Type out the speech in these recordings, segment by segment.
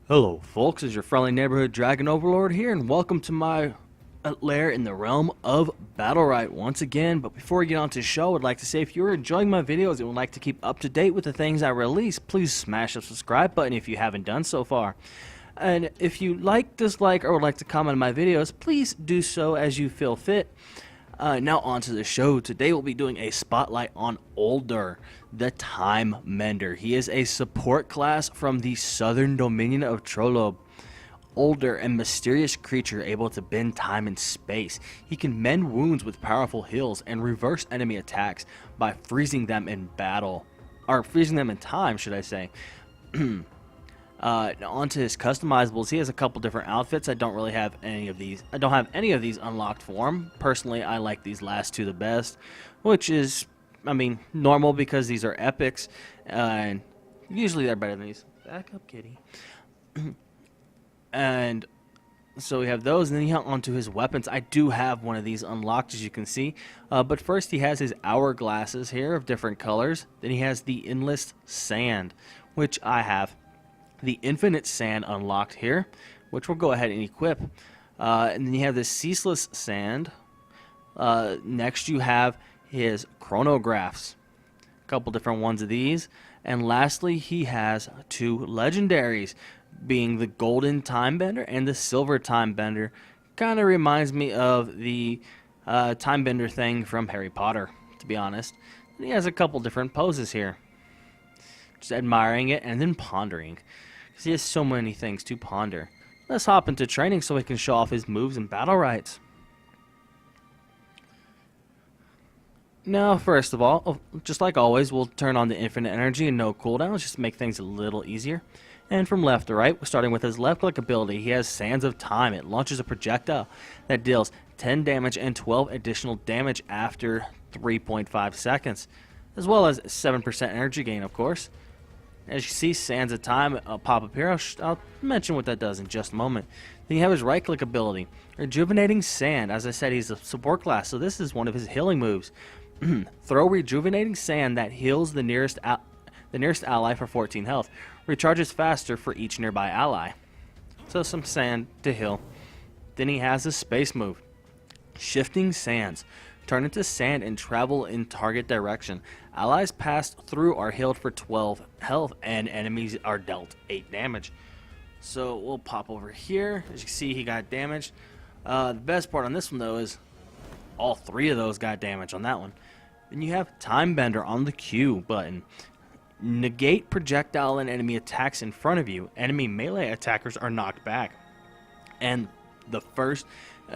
Hello folks, it's your friendly neighborhood dragon overlord here, and welcome to my lair in the realm of Battlerite once again. But before we get on to the show, I'd like to say if you're enjoying my videos and would like to keep up to date with the things I release, please smash the subscribe button if you haven't done so far. And if you like, dislike, or would like to comment on my videos, please do so as you feel fit. Now on to the show. Today we'll be doing a spotlight on Oldur, the Time Mender. He is a support class from the Southern Dominion of Trollob. Oldur, a mysterious creature able to bend time and space. He can mend wounds with powerful heals and reverse enemy attacks by freezing them in battle. Or freezing them in time, should I say. Onto his customizables, he has a couple different outfits. I don't really have any of these. I don't have any of these unlocked for him. Personally, I like these last two the best, which is, I mean, normal because these are epics, and usually they're better than these. Back up, kitty. And so we have those, and then onto his weapons. I do have one of these unlocked, as you can see. But first, he has his hourglasses here of different colors. Then he has the endless sand, which I have. The infinite sand unlocked here, which we'll go ahead and equip. And then you have the ceaseless sand. Next you have his chronographs, a couple different ones of these. And lastly, he has two legendaries, being the golden time bender and the silver time bender. Kind of reminds me of the time bender thing from Harry Potter, to be honest. And he has a couple different poses here. Just admiring it and then pondering, because he has so many things to ponder. Let's hop into training so he can show off his moves and Battlerites. Now, first of all, just like always, we'll turn on the infinite energy and no cooldowns, just to make things a little easier. And from left to right, starting with his left click ability, he has Sands of Time. It launches a projectile that deals 10 damage and 12 additional damage after 3.5 seconds, as well as 7% energy gain, of course. As you see, Sands of Time pop up here. I'll mention what that does in just a moment. Then you have his right-click ability, Rejuvenating Sand. As I said, he's a support class, so this is one of his healing moves. Throw Rejuvenating Sand that heals the nearest ally for 14 health. Recharges faster for each nearby ally. So some sand to heal. Then he has his space move, Shifting Sands. Turn into sand and travel in target direction. Allies passed through are healed for 12 health, and enemies are dealt 8 damage. So we'll pop over here. As you can see, he got damaged. The best part on this one, though, is all 3 of those got damage on that one. Then you have Time Bender on the Q button. Negate projectile and enemy attacks in front of you. Enemy melee attackers are knocked back. And the first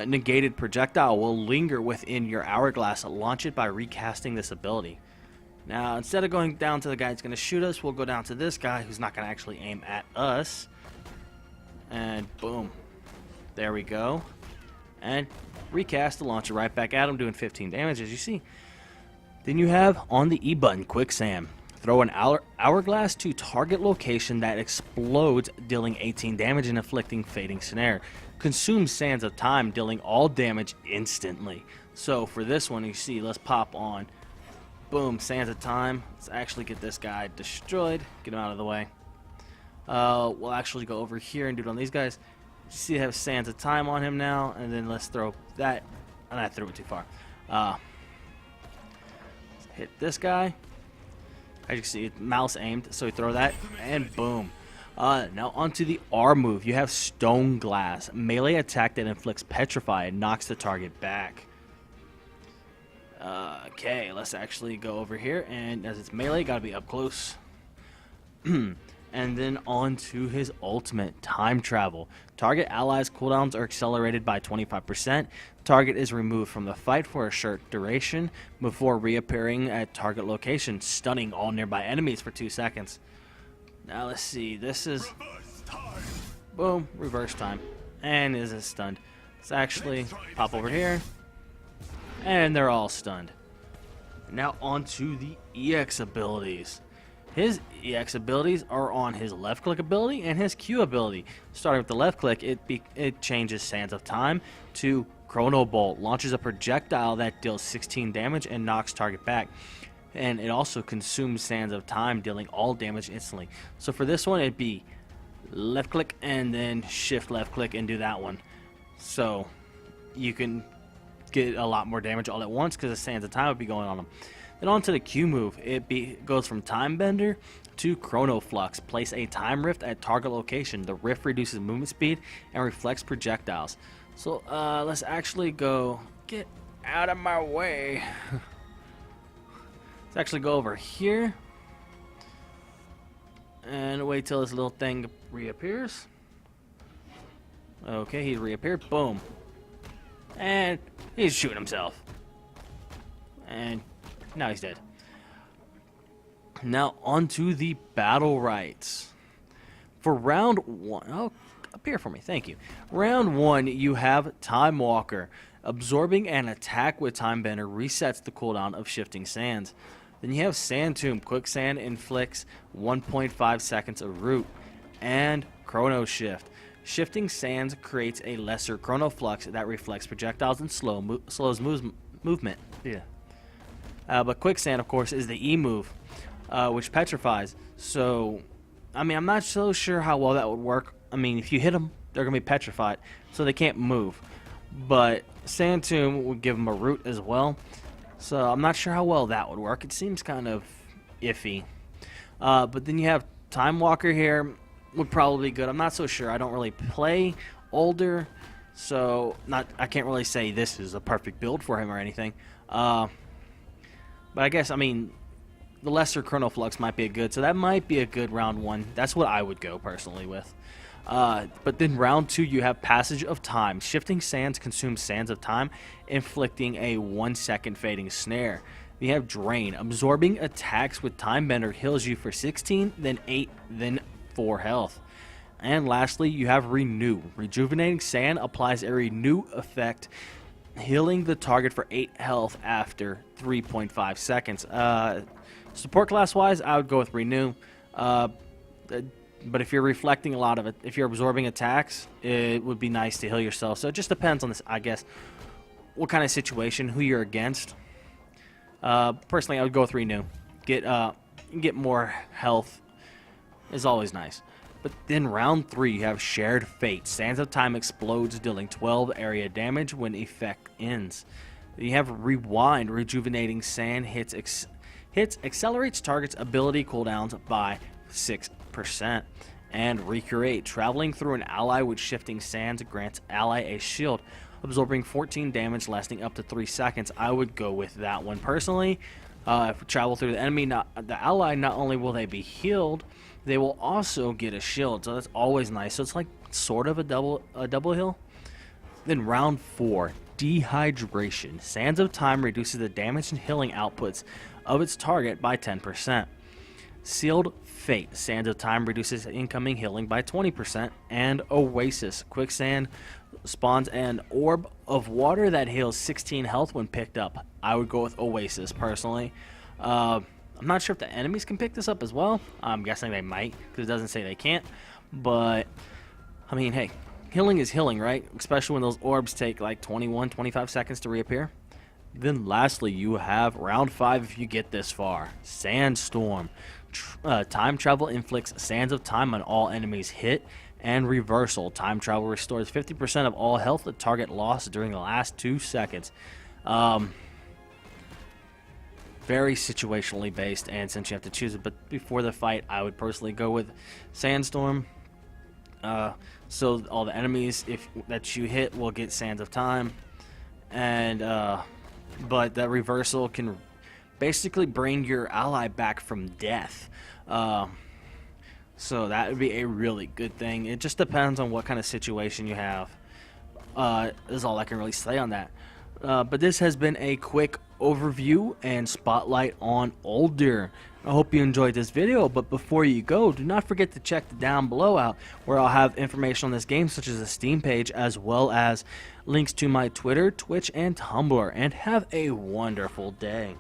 negated projectile will linger within your hourglass. Launch it by recasting this ability. Now, instead of going down to the guy that's going to shoot us, we'll go down to this guy who's not going to actually aim at us. And boom. There we go. And recast to launch it right back at him, doing 15 damage, as you see. Then you have on the E button, Quicksand. Throw an hourglass to target location that explodes, dealing 18 damage and inflicting fading snare. Consume Sands of Time, dealing all damage instantly. So for this one, you see, let's pop on. Boom, Sands of Time. Let's actually get this guy destroyed. Get him out of the way. We'll actually go over here and do it on these guys. You see, I have Sands of Time on him now, and then let's throw that. And I threw it too far. Hit this guy. As you can see, mouse aimed, so we throw that, and boom. Now onto the R move. You have Stone Glass. Melee attack that inflicts Petrify and knocks the target back. Okay, let's actually go over here, and as it's melee, gotta be up close. And then on to his ultimate, Time Travel. Target allies' cooldowns are accelerated by 25%. Target is removed from the fight for a short duration before reappearing at target location, stunning all nearby enemies for 2 seconds. Now let's see, this is... Boom, reverse time. And is it stunned? Let's actually pop over here. And they're all stunned. Now on to the EX abilities. His EX abilities are on his left click ability and his Q ability. Starting with the left click, it changes Sands of Time to Chrono Bolt. Launches a projectile that deals 16 damage and knocks target back. and it also consumes Sands of Time, dealing all damage instantly. So for this one, it'd be left click and then shift left click and do that one. So you can get a lot more damage all at once because the Sands of Time would be going on them. Then on to the Q move. It goes from Time Bender to Chrono Flux. Place a time rift at target location. The rift reduces movement speed and reflects projectiles. So let's actually go, get out of my way. Let's actually go over here and wait till this little thing reappears. Okay, he reappeared. Boom. And he's shooting himself. And now he's dead. Now onto the Battlerites. For round 1, oh, appear for me, thank you. Round 1, you have Time Walker. Absorbing an attack with Time Bender resets the cooldown of Shifting Sands. Then you have Sand Tomb. Quicksand inflicts 1.5 seconds of root. And Chrono Shift. Shifting Sands creates a lesser Chrono Flux that reflects projectiles and slows movement. Yeah. But Quicksand, of course, is the E move, which petrifies. So, I mean, I'm not so sure how well that would work. I mean, if you hit them, they're going to be petrified, so they can't move. But Sand Tomb would give them a root as well. So I'm not sure how well that would work. It seems kind of iffy. But then you have Time Walker here. Would probably be good. I'm not so sure. I don't really play Oldur, so I can't really say this is a perfect build for him or anything. But I guess, I mean, the lesser Chrono Flux might be a good, so that might be a good round 1. That's what I would go personally with. But then round 2, you have Passage of Time. Shifting Sands consumes Sands of Time, inflicting a 1-second fading snare. You have Drain. Absorbing attacks with Time Bender heals you for 16, then 8, then 4 health. And lastly, you have Renew. Rejuvenating Sand applies a renew effect, healing the target for 8 health after 3.5 seconds. Support class wise, I would go with Renew. But if you're reflecting a lot of it, if you're absorbing attacks, it would be nice to heal yourself. So it just depends on this, I guess, what kind of situation, who you're against. Personally, I would go with Renew. Get more health is always nice. But then round 3, you have Shared Fate. Sands of Time explodes, dealing 12 area damage when effect ends. Then you have Rewind. Rejuvenating Sand hits accelerates target's ability cooldowns by 6%. And Recreate. Traveling through an ally with Shifting Sands grants ally a shield, absorbing 14 damage lasting up to 3 seconds. I would go with that one personally. If we travel through the enemy, the ally, not only will they be healed, they will also get a shield, so that's always nice. So it's like sort of a double heal. Then round 4, Dehydration. Sands of Time reduces the damage and healing outputs of its target by 10%. Sealed Fate. Sands of Time reduces incoming healing by 20%. And Oasis. Quicksand spawns an orb of water that heals 16 health when picked up. I would go with Oasis personally. I'm not sure if the enemies can pick this up as well. I'm guessing they might, because it doesn't say they can't. But, I mean, hey, healing is healing, right? Especially when those orbs take like 25 seconds to reappear. Then lastly, you have round 5 if you get this far. Sandstorm. Time travel inflicts Sands of Time on all enemies hit. And Reversal. Time travel restores 50% of all health the target lost during the last 2 seconds. Very situationally based, and since you have to choose it, but before the fight, I would personally go with Sandstorm. So all the enemies that you hit will get Sands of Time, and but that Reversal can basically bring your ally back from death. So that would be a really good thing. It just depends on what kind of situation you have. Is all I can really say on that. But this has been a quick overview and spotlight on Oldur. I hope you enjoyed this video, but before you go, do not forget to check the down below out where I'll have information on this game, such as a Steam page, as well as links to my Twitter, Twitch, and Tumblr. And have a wonderful day.